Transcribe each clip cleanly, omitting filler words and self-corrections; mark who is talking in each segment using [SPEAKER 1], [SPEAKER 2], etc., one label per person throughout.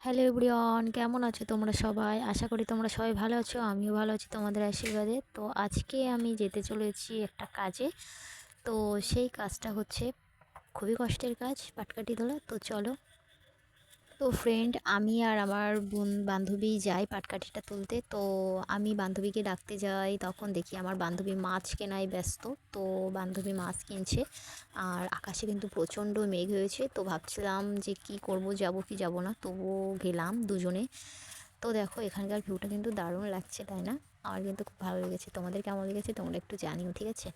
[SPEAKER 1] Hello everyone, কেমন আছো তোমরা সবাই? আশা করি তোমরা সবাই ভালো আছো। আমিও ভালো আছি তোমাদের আশীর্বাদে। তো আজকে আমি যেতে চলেছি একটা কাজে। তো সেই কাজটা হচ্ছে খুবই কষ্টের কাজ, পাটকাঠি তোলা। তো চলো। তো ফ্রেন্ড, আমি আর আমার বান্ধবী যাই পাটকাঠিটা তুলতে। তো আমি বান্ধবীকে ডাকতে যাই, তখন দেখি আমার বান্ধবী মাছ কেনায় ব্যস্ত। তো বান্ধবী মাছ কিনছে, আর আকাশে কিন্তু প্রচণ্ড মেঘ হয়েছে। তো ভাবছিলাম যে কি করব, যাব কি যাব না, তবুও গেলাম দুজনে। তো দেখো এখানকার ভিউটা কিন্তু দারুণ লাগছে, তাই না? আমার কিন্তু খুব ভালো লেগেছে। তোমাদের কেমন লেগেছে তোমরা একটু জানিও, ঠিক আছে?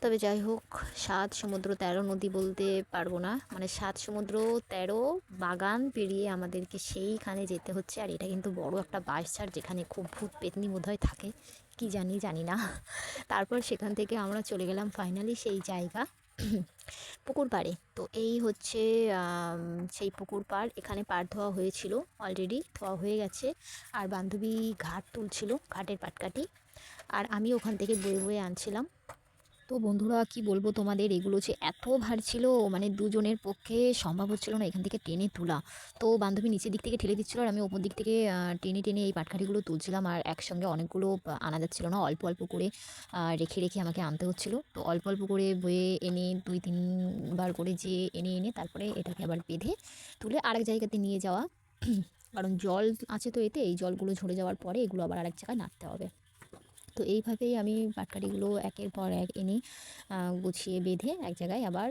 [SPEAKER 1] তবে যাই হোক, ৭ সমুদ্র ১৩ নদী বলতে পারবো না, মানে ৭ সমুদ্র ১৩ বাগান পেরিয়ে আমাদেরকে সেইখানে যেতে হচ্ছে। আর এটা কিন্তু বড় একটা বাঁশঝাড়, যেখানে খুব ভূত পেতনি বোধহয় থাকে, কি জানি না। তারপর সেখান থেকে আমরা চলে গেলাম ফাইনালি সেই জায়গা, পুকুর পাড়ে। তো এই হচ্ছে সেই পুকুর পাড়। এখানে পাড় ধোয়া হয়েছিল, অলরেডি ধোয়া হয়ে গেছে। আর বান্ধবী ঘাট তুলছিল, ঘাটের পাটকাঠি, আর আমি ওখান থেকে বয়ে বয়ে আনছিলাম। তো বন্ধুরা, কি বলবো তোমাদের, এগুলো যে এত ভার ছিল, মানে দুজনের পক্ষে সম্ভব হচ্ছিল না এখান থেকে টেনে তোলা। তো বান্ধবী নিচের দিক থেকে ঠেলে দিচ্ছিল, আর আমি ওপর দিক থেকে টেনে টেনে এই পাটকাঠিগুলো তুলছিলাম। আর একসঙ্গে অনেকগুলো আনা যাচ্ছিল না, অল্প অল্প করে রেখে রেখে আমাকে আনতে হচ্ছিল। তো অল্প অল্প করে বয়ে এনে ২-৩ বার করে যে এনে এনে তারপরে এটাকে আবার বেঁধে তুলে আরেক জায়গাতে নিয়ে যাওয়া। কারণ জল আছে, তো এতে এই জলগুলো ঝরে যাওয়ার পরে এগুলো আবার আরেক জায়গায় নাড়তে হবে। তো এইভাবেই আমি পাটকাঠিগুলো একের পর এক এনে গুছিয়ে বেঁধে এক জায়গায় আবার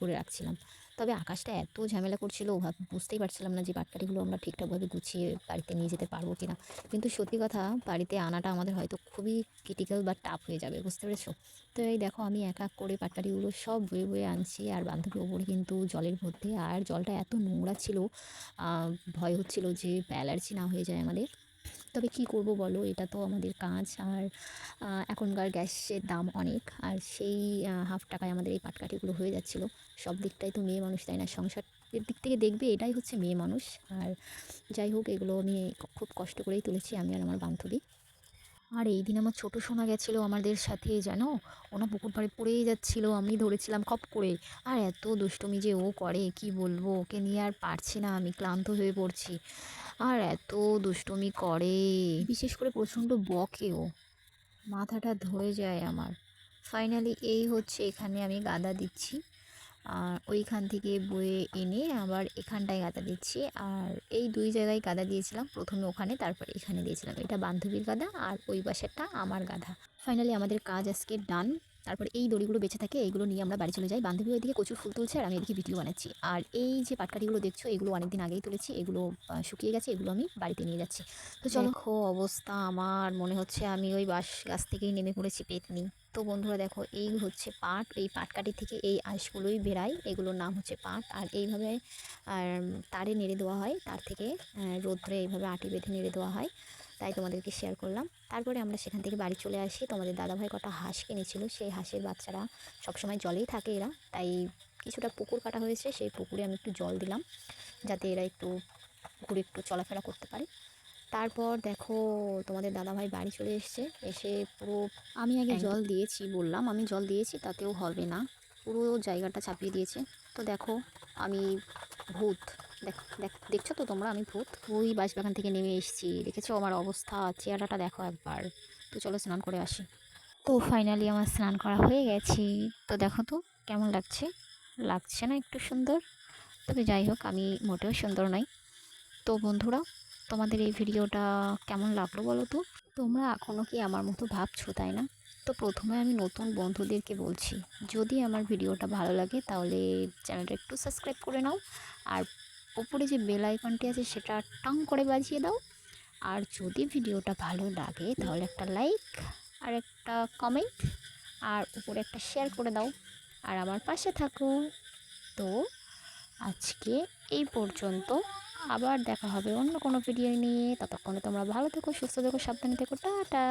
[SPEAKER 1] করে রাখছিলাম। তবে আকাশটা এত ঝামেলা করছিল, বুঝতেই পারছিলাম না যে পাটকাঠিগুলো আমরা ঠিকঠাকভাবে গুছিয়ে বাড়িতে নিয়ে যেতে পারবো কি না। কিন্তু সত্যি কথা, বাড়িতে আনাটা আমাদের হয়তো খুবই ক্রিটিক্যাল বা টাফ হয়ে যাবে, বুঝতে পেরেছো? তো এই দেখো, আমি এক এক করে পাটকাঠিগুলো সব বয়ে বয়ে আনছি, আর বান্ধবীর ওপরে কিন্তু জলের মধ্যে। আর জলটা এত নোংরা ছিল, ভয় হচ্ছিল যে অ্যালার্জি না হয়ে যায় আমাদের। তবে কি করব বলো, এটা তো আমাদের কাজ। আর এখনকার গ্যাসের দাম অনেক, আর সেই হাফ টাকায় আমাদের এই পাটকাঠিগুলো হয়ে যাচ্ছিল। সব দিকটাই তো মেয়ে মানুষ, তাই না? সংসারের দিক থেকে দেখবে, এটাই হচ্ছে মেয়ে মানুষ। আর যাই হোক, এগুলো আমি খুব কষ্ট করেই তুলেছি, আমি আর আমার বান্ধবী। আর এই দিন আমার ছোট সোনা গেছিলো আমাদের সাথে, জানো, ওনা পুকুর পাড়ে পড়েই যাচ্ছিলো, আমি ধরেছিলাম খপ করে। আর এত দুষ্টুমি যে ও করে, কি বলবো, ওকে নিয়ে আর পারছি না, আমি ক্লান্ত হয়ে পড়ছি। আর এত দুষ্টুমি করে, বিশেষ করে প্রচণ্ড বকেও, মাথাটা ধরে যায় আমার। ফাইনালি এই হচ্ছে, এখানে আমি গাদা দিচ্ছি, আর ওইখান থেকে বয়ে এনে আবার এখানটায় গাদা দিচ্ছি। আর এই ২ জায়গায় গাদা দিয়েছিলাম, প্রথমে ওখানে, তারপর এখানে দিয়েছিলাম। এটা বান্ধবীর গাদা, আর ওই পাশেরটা আমার গাদা। ফাইনালি আমাদের কাজ আজকে ডান। তারপর এই দড়িগুলো বেঁচে থাকে, এইগুলো নিয়ে আমরা বাড়ি চলে যাই। বান্ধবী ওইদিকে কচুর ফুল তুলছে, আর আমি এদিকে ভিডিও বানাচ্ছি। আর এই যে পাটকাঠিগুলো দেখছো, এগুলো অনেকদিন আগেই তুলেছি, এগুলো শুকিয়ে গেছে, এগুলো আমি বাড়িতে নিয়ে যাচ্ছি। তো চলো। দেখো অবস্থা আমার, মনে হচ্ছে আমি ওই বাঁশ গাছ থেকেই নেমে পড়েছি পেতনি। তো বন্ধুরা দেখো, এই হচ্ছে পাট, এই পাটকাঠি থেকে এই আঁশগুলোই বেরায়, এগুলোর নাম হচ্ছে পাট। আর এইভাবে আর তারে নেড়ে দেওয়া হয়, তার থেকে রোদ্রে এইভাবে আটি বেঁধে নেড়ে দেওয়া হয়। তাই তোমাদেরকে শেয়ার করলাম। তারপরে আমরা সেখান থেকে বাড়ি চলে আসি। তোমাদের দাদাভাই কটা হাঁস কিনেছিল, সেই হাঁসের বাচ্চারা সবসময় জলেই থাকে এরা, তাই কিছুটা পুকুর কাটা হয়েছে, সেই পুকুরে আমি একটু জল দিলাম, যাতে এরা একটু পুকুরে একটু চলাফেরা করতে পারে। তারপর দেখো, তোমাদের দাদাভাই বাড়ি চলে এসছে, এসে পুরো, আমি আগে জল দিয়েছি, বললাম আমি জল দিয়েছি, তাতেও হবে না, পুরো জায়গাটা চাপিয়ে দিয়েছে। তো দেখো, আমি ভূত, দেখছো তো তোমরা, আমি ভূত ওই বাঁশবাগান থেকে নেমে এসেছি। দেখেছো আমার অবস্থা, চেহারাটা দেখো একবার। তো চলো স্নান করে আসি। তো ফাইনালি আমার স্নান করা হয়ে গেছে। তো দেখো তো কেমন লাগছে, লাগছে না একটু সুন্দর? তবে যাই হোক, আমি মোটেও সুন্দর নই। তো বন্ধুরা, তোমাদের এই ভিডিওটা কেমন লাগলো বলো তো? তোমরা এখনও কি আমার মতো ভাবছো, তাই না? তো প্রথমে আমি নতুন বন্ধুদেরকে বলছি, যদি আমার ভিডিওটা ভালো লাগে তাহলে চ্যানেলটা একটু সাবস্ক্রাইব করে নাও, আর ওপরে যে বেল আইকনটি আছে সেটা টাং করে বাজিয়ে দাও। আর যদি ভিডিওটা ভালো লাগে তাহলে একটা লাইক, আর একটা কমেন্ট, আর উপরে একটা শেয়ার করে দাও, আর আমার পাশে থাকো। তো আজকে এই পর্যন্ত, আবার দেখা হবে অন্য কোনো ভিডিও নিয়ে। ততক্ষণে তোমরা ভালো থেকো, সুস্থ থেকো, সাবধানে থেকো, টাটা।